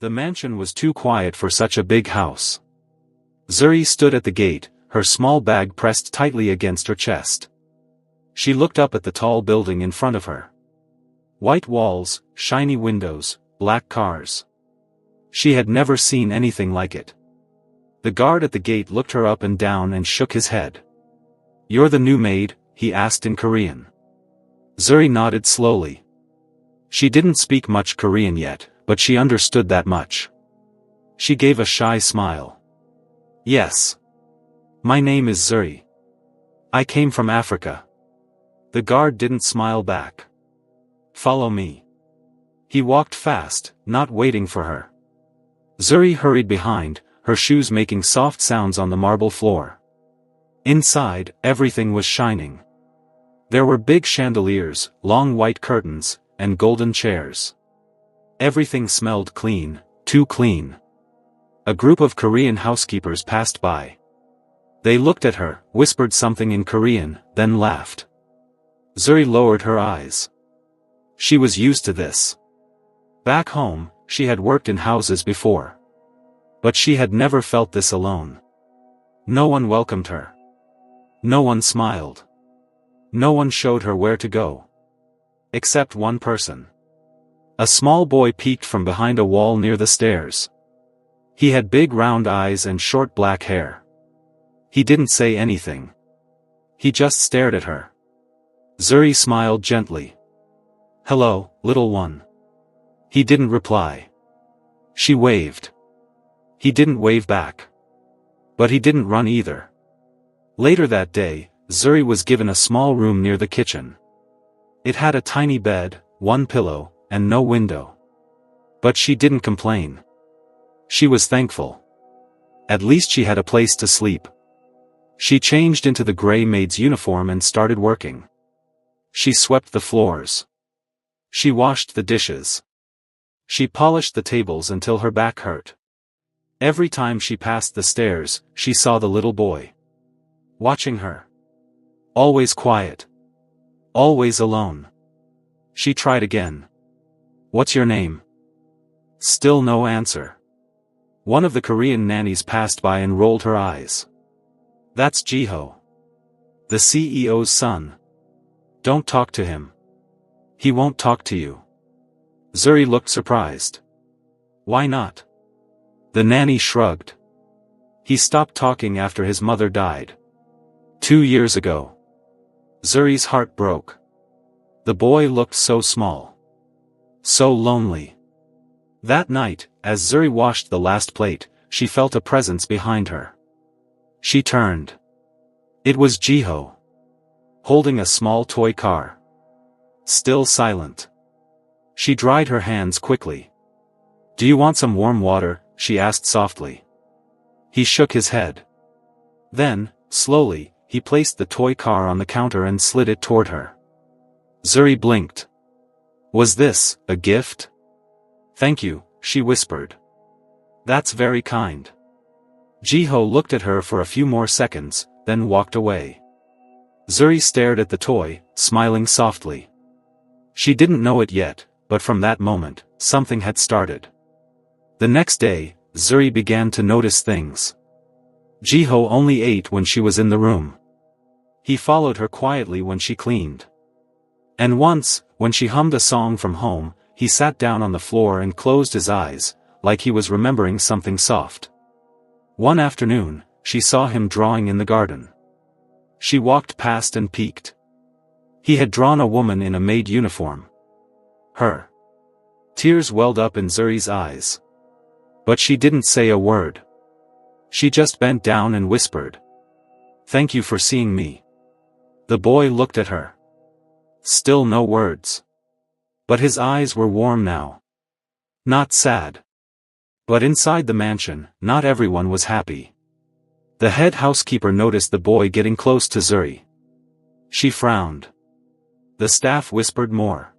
The mansion was too quiet for such a big house. Zuri stood at the gate, her small bag pressed tightly against her chest. She looked up at the tall building in front of her. White walls, shiny windows, black cars. She had never seen anything like it. The guard at the gate looked her up and down and shook his head. "You're the new maid?" he asked in Korean. Zuri nodded slowly. She didn't speak much Korean yet, but she understood that much. She gave a shy smile. "Yes. My name is Zuri. I came from Africa." The guard didn't smile back. "Follow me." He walked fast, not waiting for her. Zuri hurried behind, her shoes making soft sounds on the marble floor. Inside, everything was shining. There were big chandeliers, long white curtains, and golden chairs. Everything smelled clean, too clean. A group of Korean housekeepers passed by. They looked at her, whispered something in Korean, then laughed. Zuri lowered her eyes. She was used to this. Back home, she had worked in houses before. But she had never felt this alone. No one welcomed her. No one smiled. No one showed her where to go. Except one person. A small boy peeked from behind a wall near the stairs. He had big round eyes and short black hair. He didn't say anything. He just stared at her. Zuri smiled gently. "Hello, little one." He didn't reply. She waved. He didn't wave back. But he didn't run either. Later that day, Zuri was given a small room near the kitchen. It had a tiny bed, one pillow, and no window. But she didn't complain. She was thankful. At least she had a place to sleep. She changed into the gray maid's uniform and started working. She swept the floors. She washed the dishes. She polished the tables until her back hurt. Every time she passed the stairs, she saw the little boy. Watching her. Always quiet. Always alone. She tried again. "What's your name?" Still no answer. One of the Korean nannies passed by and rolled her eyes. "That's Jiho. The CEO's son. Don't talk to him. He won't talk to you." Zuri looked surprised. "Why not?" The nanny shrugged. "He stopped talking after his mother died. 2 years ago." Zuri's heart broke. The boy looked so small. So lonely. That night, as Zuri washed the last plate, she felt a presence behind her. She turned. It was Jiho. Holding a small toy car. Still silent. She dried her hands quickly. "Do you want some warm water?" she asked softly. He shook his head. Then, slowly, he placed the toy car on the counter and slid it toward her. Zuri blinked. Was this a gift? "Thank you," she whispered. "That's very kind." Jiho looked at her for a few more seconds, then walked away. Zuri stared at the toy, smiling softly. She didn't know it yet, but from that moment, something had started. The next day, Zuri began to notice things. Jiho only ate when she was in the room. He followed her quietly when she cleaned. And once, when she hummed a song from home, he sat down on the floor and closed his eyes, like he was remembering something soft. One afternoon, she saw him drawing in the garden. She walked past and peeked. He had drawn a woman in a maid uniform. Her. Tears welled up in Zuri's eyes. But she didn't say a word. She just bent down and whispered. "Thank you for seeing me." The boy looked at her. Still no words. But his eyes were warm now. Not sad. But inside the mansion, not everyone was happy. The head housekeeper noticed the boy getting close to Zuri. She frowned. The staff whispered more.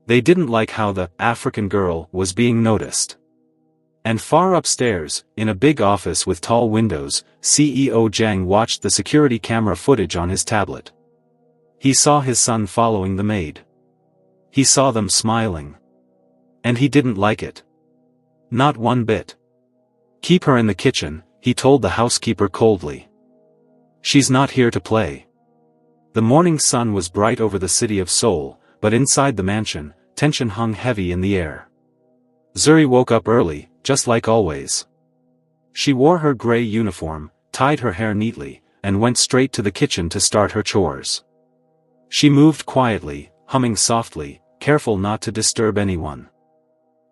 They didn't like how the African girl was being noticed. And far upstairs, in a big office with tall windows, CEO Jang watched the security camera footage on his tablet. He saw his son following the maid. He saw them smiling. And he didn't like it. Not one bit. Keep her in the kitchen, he told the housekeeper coldly. She's not here to play. The morning sun was bright over the city of Seoul, but inside the mansion, tension hung heavy in the air. Zuri woke up early, just like always. She wore her gray uniform, tied her hair neatly, and went straight to the kitchen to start her chores. She moved quietly, humming softly, careful not to disturb anyone.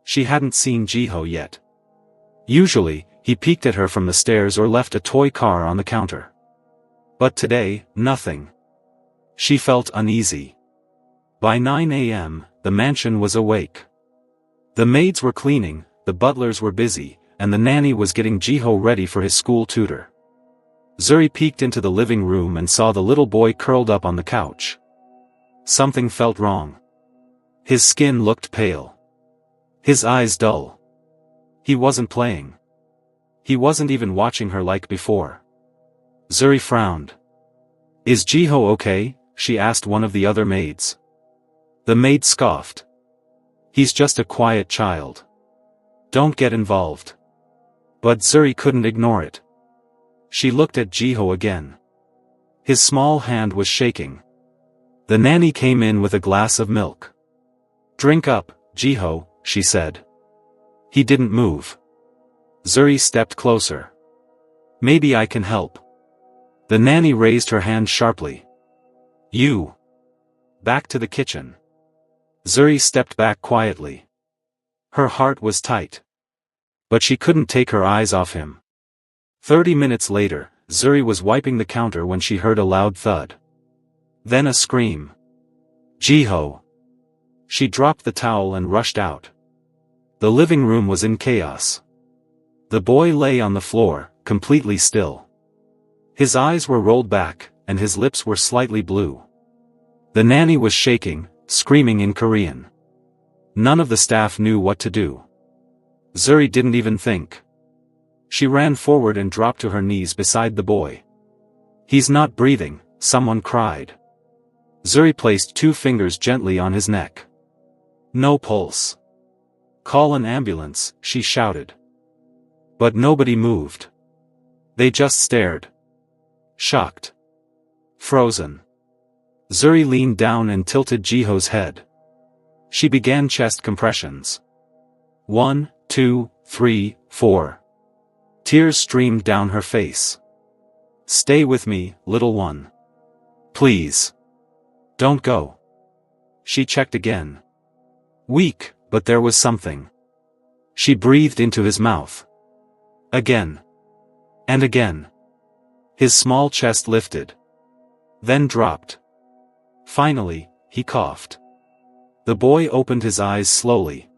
She hadn't seen Jiho yet. Usually, he peeked at her from the stairs or left a toy car on the counter. But today, nothing. She felt uneasy. By 9 a.m., the mansion was awake. The maids were cleaning, the butlers were busy, and the nanny was getting Jiho ready for his school tutor. Zuri peeked into the living room and saw the little boy curled up on the couch. Something felt wrong. His skin looked pale. His eyes dull. He wasn't playing. He wasn't even watching her like before. Zuri frowned. "Is Jiho okay?" she asked one of the other maids. The maid scoffed. "He's just a quiet child. Don't get involved." But Zuri couldn't ignore it. She looked at Jiho again. His small hand was shaking. The nanny came in with a glass of milk. "Drink up, Jiho," she said. He didn't move. Zuri stepped closer. "Maybe I can help." The nanny raised her hand sharply. "You." Back to the kitchen. Zuri stepped back quietly. Her heart was tight. But she couldn't take her eyes off him. 30 minutes later, Zuri was wiping the counter when she heard a loud thud. Then a scream. "Jiho!" She dropped the towel and rushed out. The living room was in chaos. The boy lay on the floor, completely still. His eyes were rolled back, and his lips were slightly blue. The nanny was shaking, screaming in Korean. None of the staff knew what to do. Zuri didn't even think. She ran forward and dropped to her knees beside the boy. "He's not breathing," someone cried. Zuri placed 2 fingers gently on his neck. "No pulse." "Call an ambulance," she shouted. But nobody moved. They just stared. Shocked. Frozen. Zuri leaned down and tilted Jiho's head. She began chest compressions. 1, 2, 3, 4. Tears streamed down her face. "Stay with me, little one. Please. Don't go." She checked again. Weak, but there was something. She breathed into his mouth. Again. And again. His small chest lifted. Then dropped. Finally, he coughed. The boy opened his eyes slowly.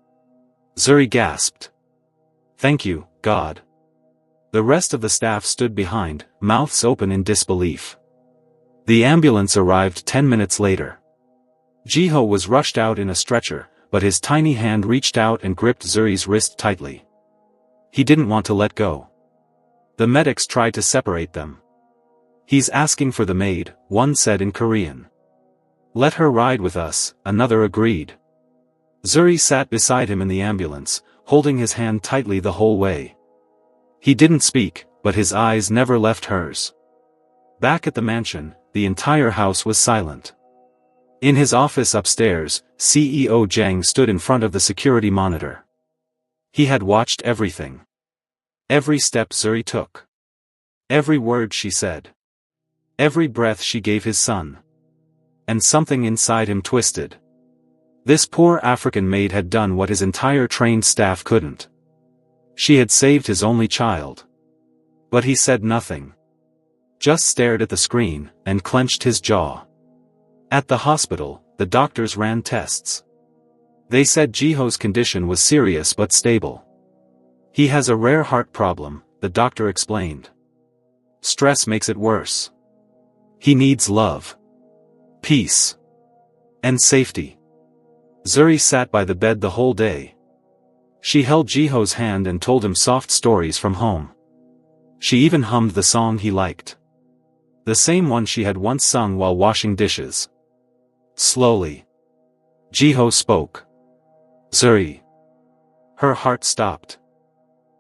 Zuri gasped. "Thank you, God." The rest of the staff stood behind, mouths open in disbelief. The ambulance arrived 10 minutes later. Jiho was rushed out in a stretcher, but his tiny hand reached out and gripped Zuri's wrist tightly. He didn't want to let go. The medics tried to separate them. "He's asking for the maid," one said in Korean. "Let her ride with us," another agreed. Zuri sat beside him in the ambulance, holding his hand tightly the whole way. He didn't speak, but his eyes never left hers. Back at the mansion, the entire house was silent. In his office upstairs, CEO Jang stood in front of the security monitor. He had watched everything. Every step Zuri took. Every word she said. Every breath she gave his son. And something inside him twisted. This poor African maid had done what his entire trained staff couldn't. She had saved his only child. But he said nothing. Just stared at the screen, and clenched his jaw. At the hospital, the doctors ran tests. They said Jiho's condition was serious but stable. "He has a rare heart problem," the doctor explained. "Stress makes it worse. He needs love, peace, and safety." Zuri sat by the bed the whole day. She held Jiho's hand and told him soft stories from home. She even hummed the song he liked. The same one she had once sung while washing dishes. Slowly, Jiho spoke. "Zuri." Her heart stopped.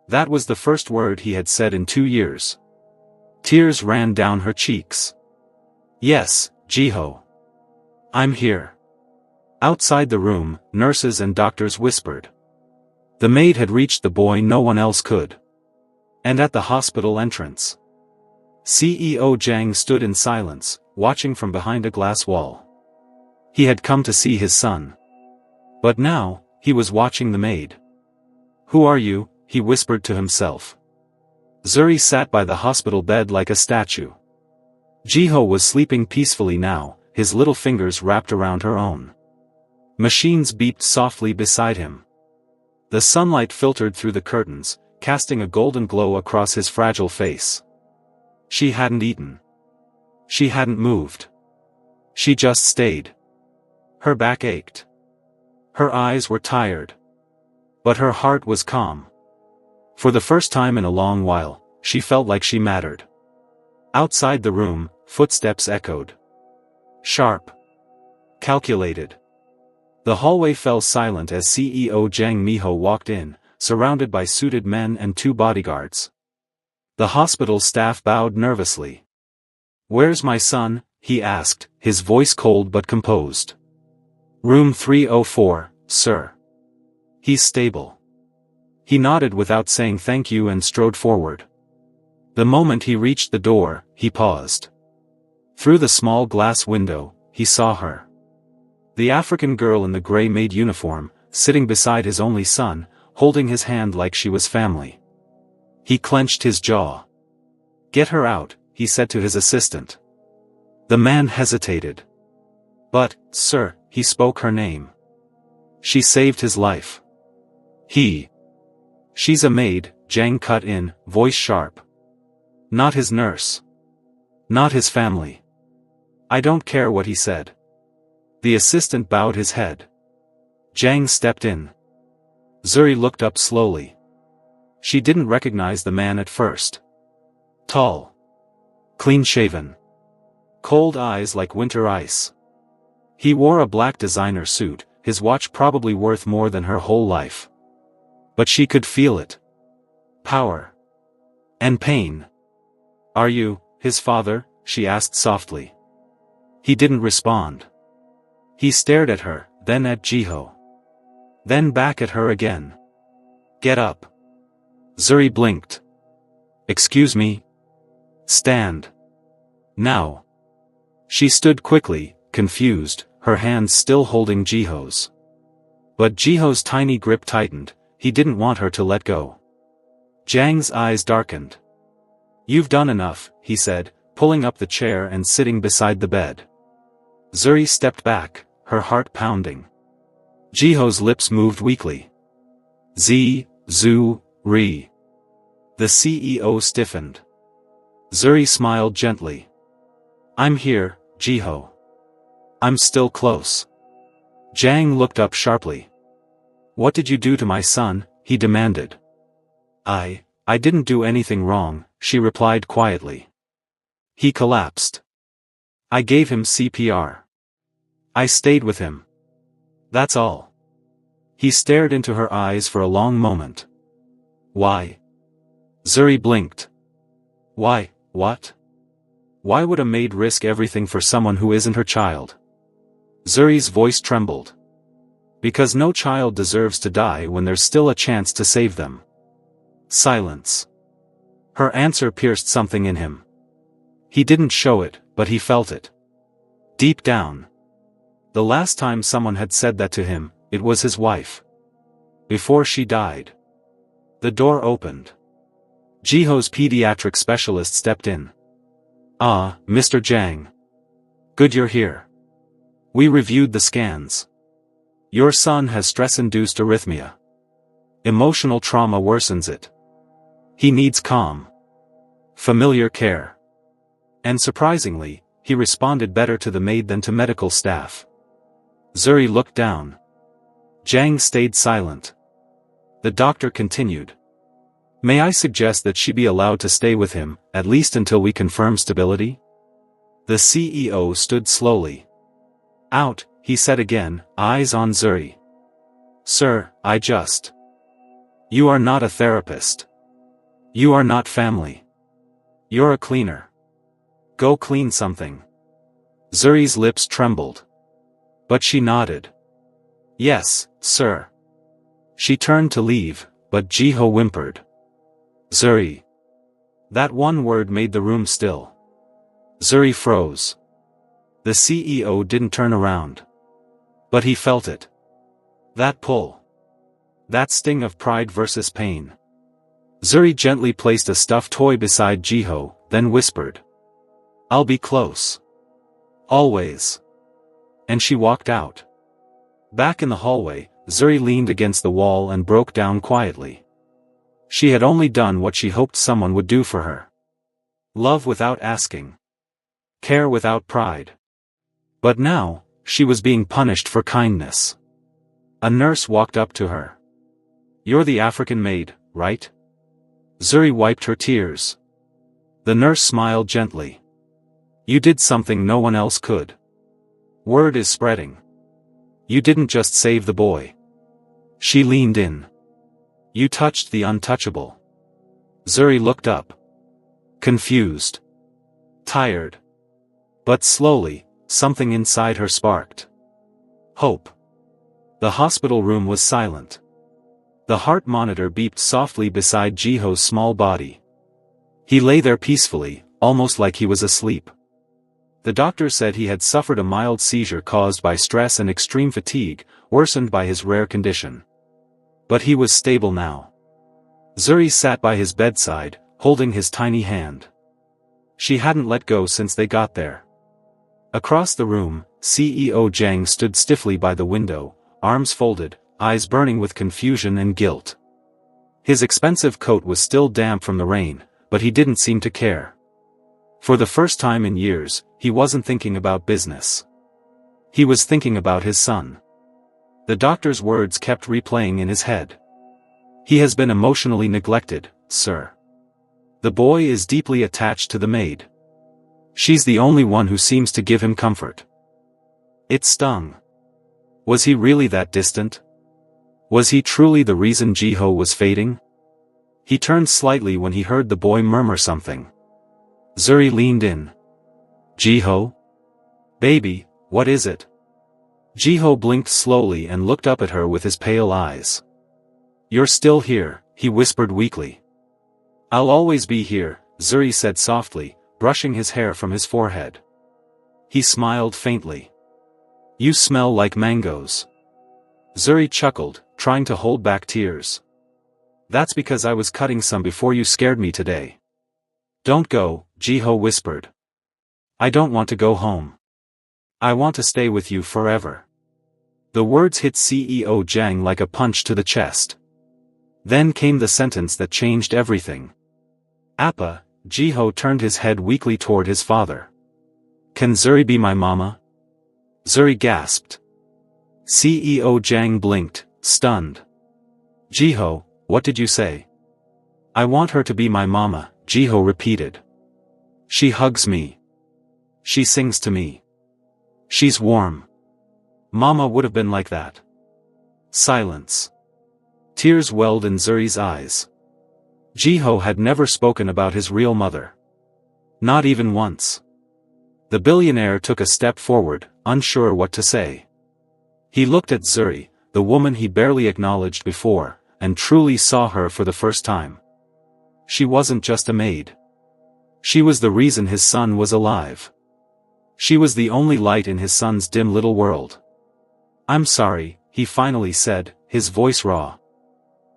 That was the first word he had said in 2 years. Tears ran down her cheeks. Yes, Jiho. I'm here. Outside the room, nurses and doctors whispered. The maid had reached the boy no one else could. And at the hospital entrance, CEO Jiang stood in silence, watching from behind a glass wall. He had come to see his son. But now, he was watching the maid. Who are you? He whispered to himself. Zuri sat by the hospital bed like a statue. Jiho was sleeping peacefully now, his little fingers wrapped around her own. Machines beeped softly beside him. The sunlight filtered through the curtains, casting a golden glow across his fragile face. She hadn't eaten. She hadn't moved. She just stayed. Her back ached. Her eyes were tired. But her heart was calm. For the first time in a long while, she felt like she mattered. Outside the room, footsteps echoed. Sharp. Calculated. The hallway fell silent as CEO Jiang Miho walked in, surrounded by suited men and 2 bodyguards. The hospital staff bowed nervously. Where's my son? He asked, his voice cold but composed. Room 304, sir. He's stable. He nodded without saying thank you and strode forward. The moment he reached the door, he paused. Through the small glass window, he saw her. The African girl in the gray maid uniform, sitting beside his only son, holding his hand like she was family. He clenched his jaw. Get her out, he said to his assistant. The man hesitated. But, sir, he spoke her name. She saved his life. She's a maid, Jiang cut in, voice sharp. Not his nurse. Not his family. I don't care what he said. The assistant bowed his head. Jiang stepped in. Zuri looked up slowly. She didn't recognize the man at first. Tall. Clean-shaven. Cold eyes like winter ice. He wore a black designer suit, his watch probably worth more than her whole life. But she could feel it. Power. And pain. Are you his father? She asked softly. He didn't respond. He stared at her, then at Jiho. Then back at her again. Get up. Zuri blinked. Excuse me? Stand. Now. She stood quickly, confused, her hands still holding Jiho's. But Jiho's tiny grip tightened, he didn't want her to let go. Jiang's eyes darkened. You've done enough, he said, pulling up the chair and sitting beside the bed. Zuri stepped back, her heart pounding. Jiho's lips moved weakly. Ri. The CEO stiffened. Zuri smiled gently. I'm here, Jiho. I'm still close. Jiang looked up sharply. What did you do to my son? He demanded. I didn't do anything wrong, she replied quietly. He collapsed. I gave him CPR. I stayed with him. That's all. He stared into her eyes for a long moment. Why? Zuri blinked. Why, what? Why would a maid risk everything for someone who isn't her child? Zuri's voice trembled. Because no child deserves to die when there's still a chance to save them. Silence. Her answer pierced something in him. He didn't show it, but he felt it. Deep down. The last time someone had said that to him, it was his wife. Before she died. The door opened. Jiho's pediatric specialist stepped in. Ah, Mr. Jiang. Good you're here. We reviewed the scans. Your son has stress-induced arrhythmia. Emotional trauma worsens it. He needs calm. Familiar care. And surprisingly, he responded better to the maid than to medical staff. Zuri looked down. Jiang stayed silent. The doctor continued. May I suggest that she be allowed to stay with him, at least until we confirm stability? The CEO stood slowly. Out, he said again, eyes on Zuri. Sir, You are not a therapist. You are not family. You're a cleaner. Go clean something. Zuri's lips trembled. But she nodded. Yes, sir. She turned to leave, but Jiho whimpered. Zuri. That one word made the room still. Zuri froze. The CEO didn't turn around. But he felt it. That pull. That sting of pride versus pain. Zuri gently placed a stuffed toy beside Jiho, then whispered. I'll be close. Always. And she walked out. Back in the hallway, Zuri leaned against the wall and broke down quietly. She had only done what she hoped someone would do for her. Love without asking. Care without pride. But now, she was being punished for kindness. A nurse walked up to her. You're the African maid, right? Zuri wiped her tears. The nurse smiled gently. You did something no one else could. Word is spreading. You didn't just save the boy. She leaned in. You touched the untouchable. Zuri looked up. Confused. Tired. But slowly, something inside her sparked. Hope. The hospital room was silent. The heart monitor beeped softly beside Jiho's small body. He lay there peacefully, almost like he was asleep. The doctor said he had suffered a mild seizure caused by stress and extreme fatigue, worsened by his rare condition. But he was stable now. Zuri sat by his bedside, holding his tiny hand. She hadn't let go since they got there. Across the room, CEO Zhang stood stiffly by the window, arms folded, eyes burning with confusion and guilt. His expensive coat was still damp from the rain, but he didn't seem to care. For the first time in years, he wasn't thinking about business. He was thinking about his son. The doctor's words kept replaying in his head. He has been emotionally neglected, sir. The boy is deeply attached to the maid. She's the only one who seems to give him comfort. It stung. Was he really that distant? Was he truly the reason Jiho was fading? He turned slightly when he heard the boy murmur something. Zuri leaned in. Jiho? Baby, what is it? Jiho blinked slowly and looked up at her with his pale eyes. You're still here, he whispered weakly. I'll always be here, Zuri said softly, brushing his hair from his forehead. He smiled faintly. You smell like mangoes. Zuri chuckled, trying to hold back tears. That's because I was cutting some before you scared me today. Don't go, Jiho whispered. I don't want to go home. I want to stay with you forever. The words hit CEO Zhang like a punch to the chest. Then came the sentence that changed everything. Appa, Jiho turned his head weakly toward his father. Can Zuri be my mama? Zuri gasped. CEO Zhang blinked, stunned. Jiho, what did you say? I want her to be my mama, Jiho repeated. She hugs me. She sings to me. She's warm. Mama would have been like that. Silence. Tears welled in Zuri's eyes. Jiho had never spoken about his real mother. Not even once. The billionaire took a step forward, unsure what to say. He looked at Zuri, the woman he barely acknowledged before, and truly saw her for the first time. She wasn't just a maid. She was the reason his son was alive. She was the only light in his son's dim little world. I'm sorry, he finally said, his voice raw.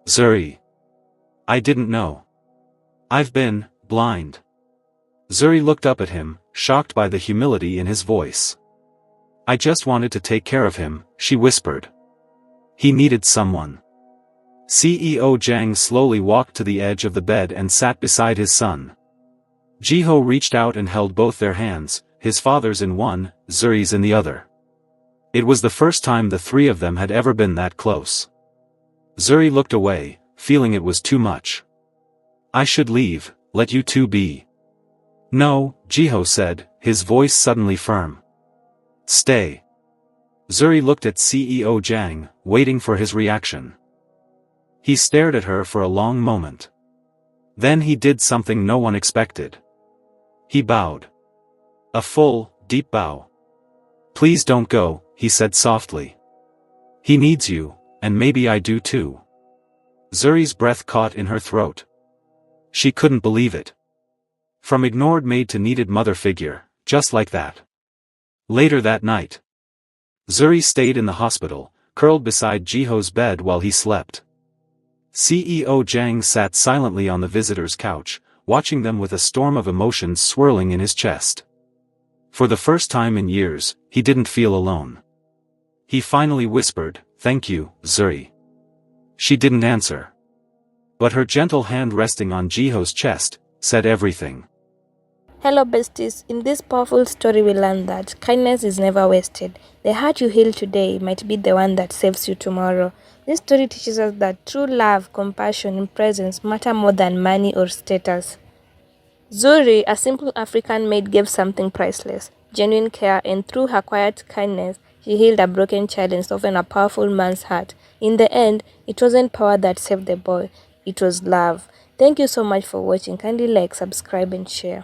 Zuri. I didn't know. I've been blind. Zuri looked up at him, shocked by the humility in his voice. I just wanted to take care of him, she whispered. He needed someone. CEO Zhang slowly walked to the edge of the bed and sat beside his son. Jiho reached out and held both their hands, his father's in one, Zuri's in the other. It was the first time the three of them had ever been that close. Zuri looked away, feeling it was too much. I should leave, let you two be. No, Jiho said, his voice suddenly firm. Stay. Zuri looked at CEO Zhang, waiting for his reaction. He stared at her for a long moment. Then he did something no one expected. He bowed. A full, deep bow. "Please don't go," he said softly. "He needs you, and maybe I do too." Zuri's breath caught in her throat. She couldn't believe it. From ignored maid to needed mother figure, just like that. Later that night, Zuri stayed in the hospital, curled beside Jiho's bed while he slept. CEO Jang sat silently on the visitor's couch, watching them with a storm of emotions swirling in his chest. For the first time in years, he didn't feel alone. He finally whispered, "Thank you, Zuri." She didn't answer. But her gentle hand resting on Jiho's chest said everything. Hello besties, in this powerful story we learned that kindness is never wasted. The heart you heal today might be the one that saves you tomorrow. This story teaches us that true love, compassion, and presence matter more than money or status. Zuri, a simple African maid, gave something priceless, genuine care, and through her quiet kindness, she healed a broken child and softened a powerful man's heart. In the end, it wasn't power that saved the boy, it was love. Thank you so much for watching. Kindly like, subscribe, and share.